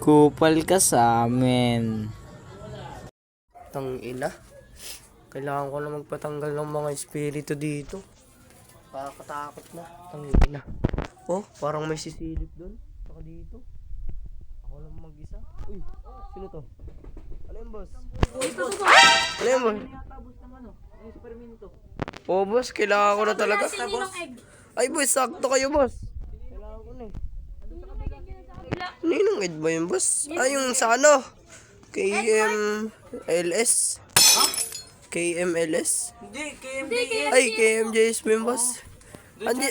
Kupal ka sa amin. Tangina. Kailangan ko na magpatanggal ng mga espiritu dito. Nakakatakot na. Tangina. Oh, parang may sisilip doon. Saka dito. Ako lang mag-isa. Uy, sino to? Ano yung boss? Ano yung boss? Oh, boss, kailangan ko na talaga. Ay, boss, sakto kayo, boss. Kailangan ko na eh. Ninong Ed ba yun, boss? Ay, yung sa ano? KMLS? KMLS? Hindi, KMJS. Ay, KMJS ba yun, boss?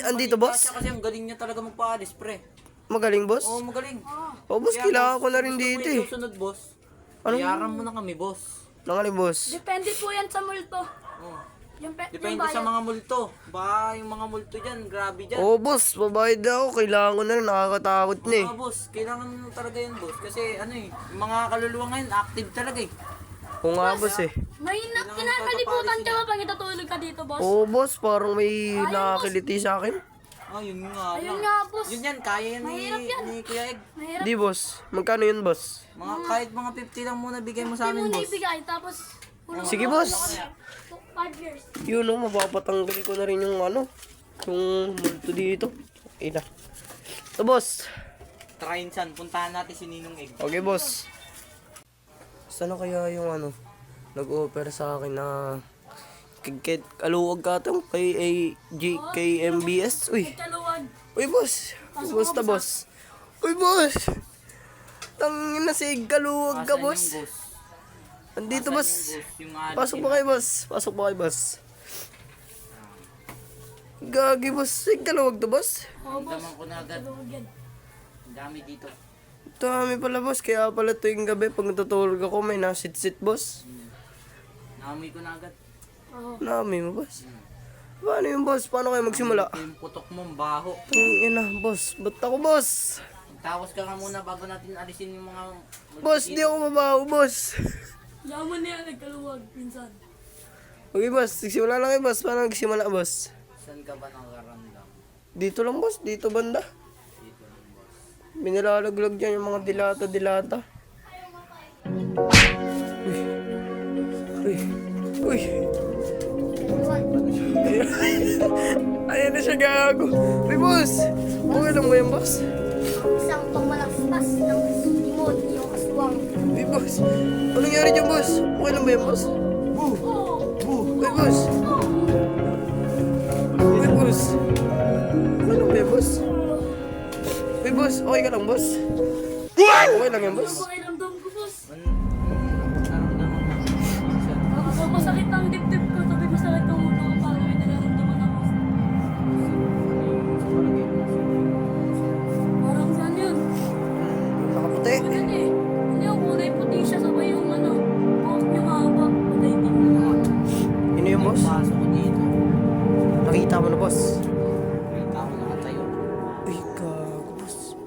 Andito, boss? Kasi ang galing niya talaga magpaalis, pre. Magaling, boss? Oo, magaling. Oh, boss, kailangan ko na rin dito eh. Susunod, boss. Ano? Bayaran mo na kami, boss. Nangaling, boss? Depende po yan sa multo. Oo. Yung Depende sa mga multo. Ba, yung mga multo dyan, grabe dyan. Oh, boss, babayad ako. Kailangan ko na rin. Nakakatakot na eh. Mga boss, kailangan mo talaga yan, boss. Kasi ano eh, yung mga kaluluwa ngayon, active talaga eh. Oo nga, boss eh. May kinakalibutan ka ba pag itutulog ka dito, boss? Oo, boss, parang may nakakiliti sa akin. Ah, yun nga Ayun lang. nga, boss. Yun yan, kaya yan Mahirap yan. ni Kuya Egg. Mahirap. Di, boss. Magkano yun, boss? Kahit mga 50 lang muna bigay mo sa Hindi amin, mo na boss. ibigay, tapos... Sige, boss. 5 years. Yun o, mapapatanggal ko na rin yung ano, yung multo dito. Okay na. So, boss. Trainsan, puntahan natin si Ninong Egg. Okay, boss. Sana kaya yung ano, nag-offer sa akin na kaluwag ka itong KMBS. Uy, Kaluwag. uy, boss. Basta, boss. Uy, boss. Tangin na si kaluwag ka, boss. Andito, boss. Pasok po kayo, boss. Pasok po kayo, boss. Gagi, boss. Sig kaluwag to, boss. Oo, boss. Daman ko na agad. Kaluwag yan. Ang dami dito. Dami pala, boss. Kaya pala tuwing gabi, pag natutulog ako, may nasit-sit, boss. Naamoy ko na agad. Oo. Nami mo, boss. Paano yung boss? Paano kayo magsimula? Yung putok mo, baho. Tangina, boss. Ba't ako, boss? Tawas ka muna bago natin alisin yung mga... Boss, di ako mabaho, boss. Yaman na yan, nagkaluwag minsan. Okay, boss. Nagsimula lang kayo, boss. Paano nagsimula, boss? Saan ka ba nakaramdam? Dito lang, boss. Dito banda. Dito lang, boss. Binilalaglag dyan yung mga dilata-dilata. Uy. Uy. Ayan na siya, gago. Uy, boss. Okay lang ba yan, boss? Isang pamalaspas ng timon yung aswang. Uy, boss. Anong nangyari dyan, boss? Okay lang ba yan, boss? Uy, boss. Uy, boss. Okay lang ba yan, boss? Uy, boss. Okay ka lang, boss? Okay lang yan, boss? Pakiramdam ko, boss. Nararamdaman mo. Ako masakit ang dibdib ko. Sabi masakit ang ulo ko. Parang may nararamdaman ako. Parang saan yun? Nakaputi. Ganun eh. Hindi yung kulay puti siya. Sabay yung ano. Buhok niya mahaba. Kulay din. Yun yung boss? Pasok ko dito. Nakita mo na, boss? May tao nakatayo. Uy, gago, boss.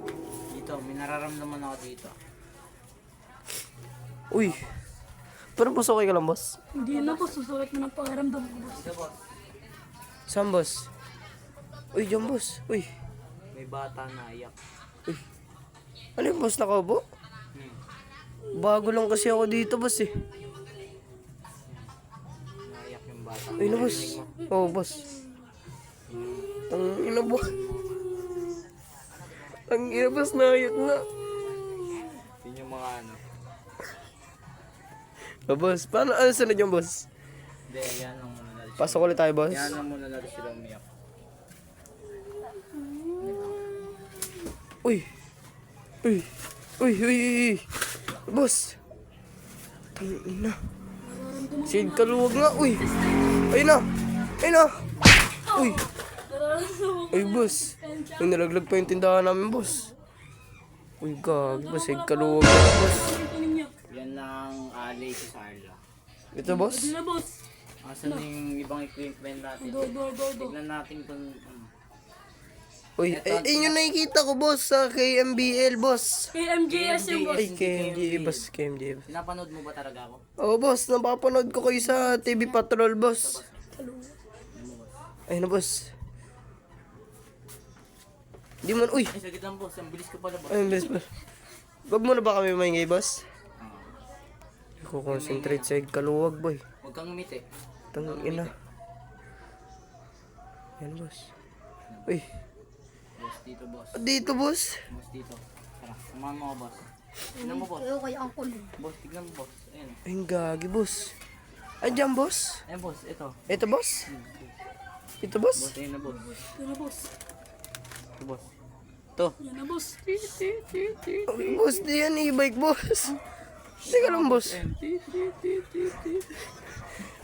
Dito, may nararamdaman ako dito. Uy. Pero boss, okay ka lang, boss? Hindi na po. Susukit mo ng pakiramdam ko, boss. Dito, boss. Saan, boss? Uy, dyan, boss. Uy. May bata na iyak. Uy. Ano yung boss, nakaupo? Bago lang kasi ako dito, boss eh. Naiyak yung bata. Uy na, boss. Oo, boss. Tangina, boss. Tangina, boss, naiyak na. Yun yung mga ano. Oh, boss, paano? Ano sunod yung boss? Hindi, yan lang muna natin. Pasok ulit tayo, boss. Yan lang muna natin sila umiyak. Uy. Uy. Uy, uy, uy. Boss. Tangina. Sid kaluwag nga, uy. Ayun na. Ayun na. Uy. Uy, boss. Uy, nalaglag pa yung tindahan namin, boss. Uy, gagi, boss. Sid kaluwag nga, boss. Yan lang alay si Sarla. Ito, boss. Hindi na, boss. Asan yung ibang equipment natin? Do. Tignan natin kung... Uy, ayun yung nakikita ko, boss, sa KMBL, boss. KMJS yung boss. Ay, KMG, boss, KMG. Pinapanood mo ba talaga ako? Oo, boss, napapanood ko kayo sa TV Patrol, boss. Ayun na, boss. Di mo, uy! Ay, sagit lang boss. Ang bilis ko pala boss. Ay, bilis ba? Wag mo na ba kami maingay, boss? Concentrate sa kaluwag, boy. Huwag kang ngumiti. Tang ina. Yan, boss. Uy, Boss, dito boss. dito, boss. Boss, dito. Tara, samahan mo ako boss. Tignan mo boss. Ayaw kay Uncle. Boss, tignan mo boss. Ayan. Ay, gagi, boss. Andiyan, boss. Ayan boss, ito. Ito, boss. Ito, boss. Boss, ayun na boss. Yan na, boss. Ito boss. Ito. Yan na, boss. Oh, boss, di yan e-bike, boss. Teka lang, boss.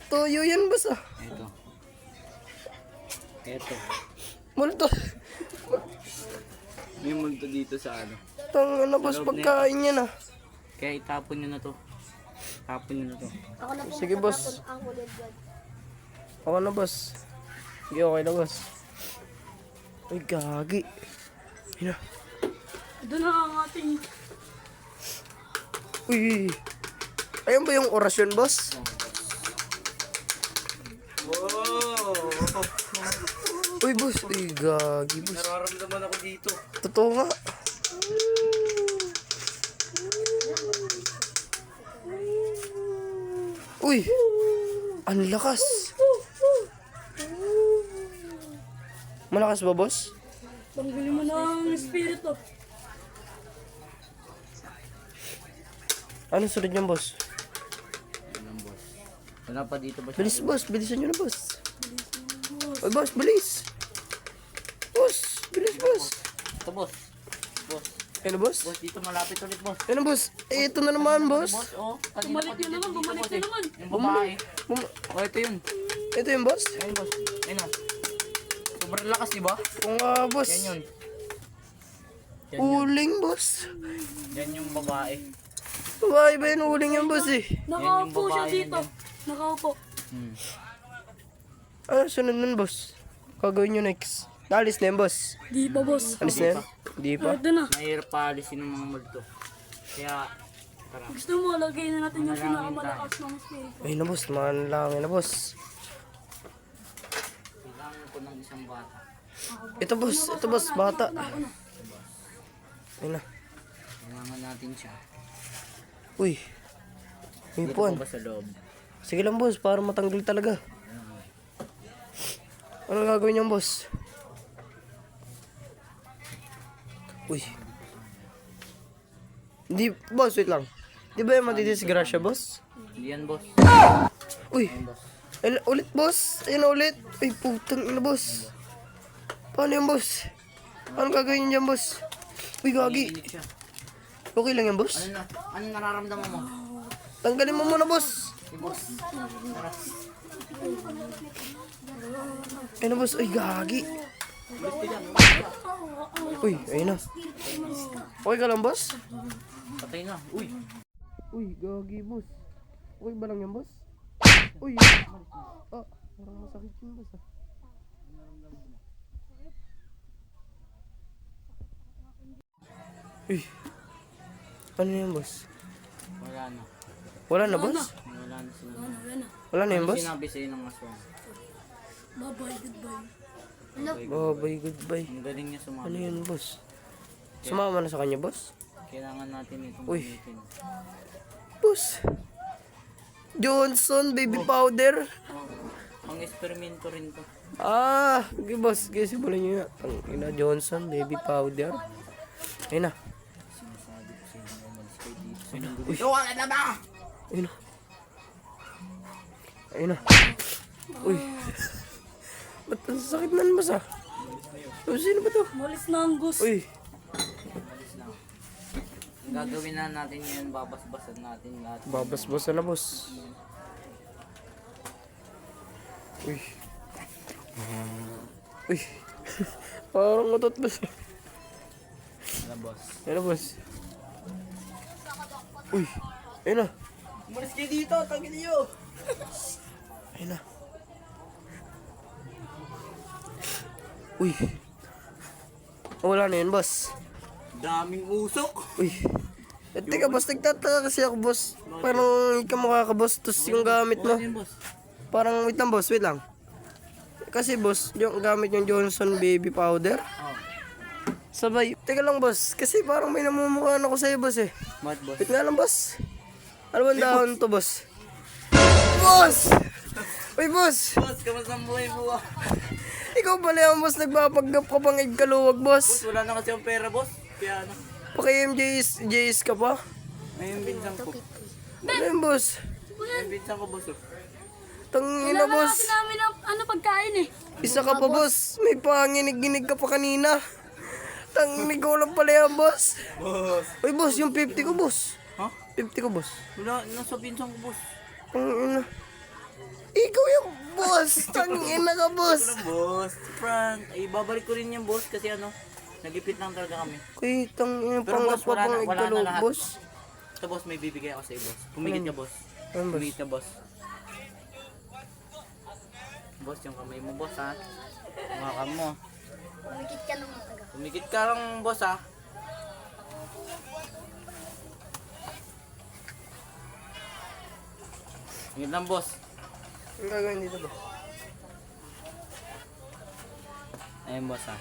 Toyo yan, boss, ah. Ito. Ito. Multo. May multo dito sa ano. Tang ano, boss, pagkain yan, ah. Kaya itapon nyo na to. Tapon nyo na to. Ako na po. Sige, boss. Uncle Edward. Okay na, boss. Sige, okay na, boss. Ay, gagi. Ayun na. Doon na ang ating... Uy. Ayun ba yung orasyon, boss? Wow! Uy, boss. Uy, gagi, boss. Nararamdaman ako dito. Totoo nga. Uy. Ang lakas. Malakas ba, boss? Tanggalin mo ng espiritu. Ano sunod niyan, boss? Ayan boss. Wala pa dito boss. Bilis, boss. Bilisan nyo na, boss. Uy, boss, bilis. Boss, bilis, boss. Ito boss. Boss. Ano, boss? Boss, dito malapit ulit boss. Ano, boss? Eh, ito na naman, boss. Boss, oh. Bumalik na naman, bumalik na naman. Yung babae. Bum- Oh, ito yun. Ito yung boss? Ayun boss. Ayun o. Sobrang lakas, di ba? Oo nga, boss. Yan yun. Yan yun. Uling, boss. Yan yung babae. Babae ba yun? Uling yan, boss, eh. Nakaupo siya babae dito. na Nakaupo. Hmm. Ano sunod nun, boss? Gagawin nyo next. Naalis na yan, boss. Di pa, boss. Alis na yan? Hindi pa. Ito na. Mahirap pa alisin ng mga multo. Kaya, tara. Gusto mo, lagay na natin yung pinakamalakas ng espiritu. Ayun na, boss. Manlangin na, boss. Kailangan ko ng isang bata. Ito, boss. Ito, boss. Bata. Ayun na. Kailangan natin siya. Uy. May Dito puwan. pa ba sa loob? Sige lang, boss. Para matanggal talaga. Ano gagawin niyan, boss? Uy. Hindi, boss, wait lang. Di ba yung matidisgrasya, boss? Hindi yan boss. Uy. Yan boss. Ulit, boss. Ayun na ulit. Ay, putang ina, boss. Paano yan, boss? Ano gagawin niyan, boss? Uy, gagi. Init siya. Okay lang yan, boss? Ano na? Ano nararamdaman mo? Tanggalin mo muna, boss. Si boss. Tara. Ayun na, boss. Ay, gagi. Ulit ko dyan. Uy, ayun na. Okay ka lang, boss? Patay na. Uy. Uy, gagi, boss. Okay ba lang yan, boss? Uy. Ah, parang masakit yun, boss, ah. Uy. Ano yan, boss? Wala na. Wala na, boss? Wala na sila. Yan na. Wala na yan, boss? Sinabi sa'yo ng aswang. Bye-bye, goodbye. Bye-bye, goodbye. Ang galing niya Ano sumama. yan, boss? Sumama na sa kanya, boss? Kailangan natin itong Uy. gamitin. Boss. Johnson, baby powder. Pang eksperimento rin to. Ah, okay, boss. Kasi simulan nyo nga. Ang ina, Johnson, baby powder. Ayun na. Sinasabi ko sa inyo, umalis kayo dito. Sinunod. Wala na ba? Ayun na. Ayun na. Uy. Ba't ang sakit na boss, ah? Oh, sino ba to? Malis na ang gus. Uy. Alis na. Ang gagawin na natin ngayon, babasbasan natin lahat. Babas-basan na, boss. Uy. Uy. Parang matot, boss. Wala boss. Ayun na, boss. Uy. Ayun na. Umalis kayo dito, tagin niyo. Ayun na. Uy. Wala na yun, boss. Daming usok. Uy. Eh, teka, boss, nagtataka kasi ako, boss. Parang hindi ka makakaboss, tapos yung gamit mo. Ano yun, boss? Parang, wait lang, boss, wait lang. Kasi, boss, yung gamit yung Johnson baby powder. Oh. Sabay. Teka lang, boss. Kasi parang may namumukhaan ako sa'yo, boss eh. Mat, boss. Wait nga lang, boss. Ano ba ang dahon to, boss? Boss! Uy, boss! Boss, kamusta ang buhay mo? Ikaw pala yung boss, nagpapaggap ka pang igkaluwag, Boss, boss. wala na kasi ang pera, boss. Kaya ano, Paki-MJS ka pa? may binsang ko. Ano yung boss? May binsang ko, boss. Oh. Tangina, Wala na boss. kasi namin ang pagkain eh. Isa ka pa, boss. May panginig-ginig ka pa kanina. Tangina, ikaw lang pala yan, boss. Boss. Uy, boss, yung 50 ko, boss. Ha? 50 ko, boss. Wala, nasa binsang ko, boss. Tangina. Ikaw yung boss. Tangina ka, boss. Ito lang, boss. Frank, ay babalik ko rin yan, boss. Kasi ano, nagipit lang talaga kami. Uy, tangina, Pero, pangat boss, pa wala pang na igkaluwag, lahat. boss. Ito, boss, may bibigay ako sa iyo, boss. Pumigit ka, boss. Ano, boss? Pumigit ka, boss. Boss, yung kamay mo, boss, ha? Hawakan mo. Pumikit ka ng matagal. Pumigit ka lang, boss, ha? Pumigit lang, boss. Ang gagawin dito, boss? Ayun, boss, ha?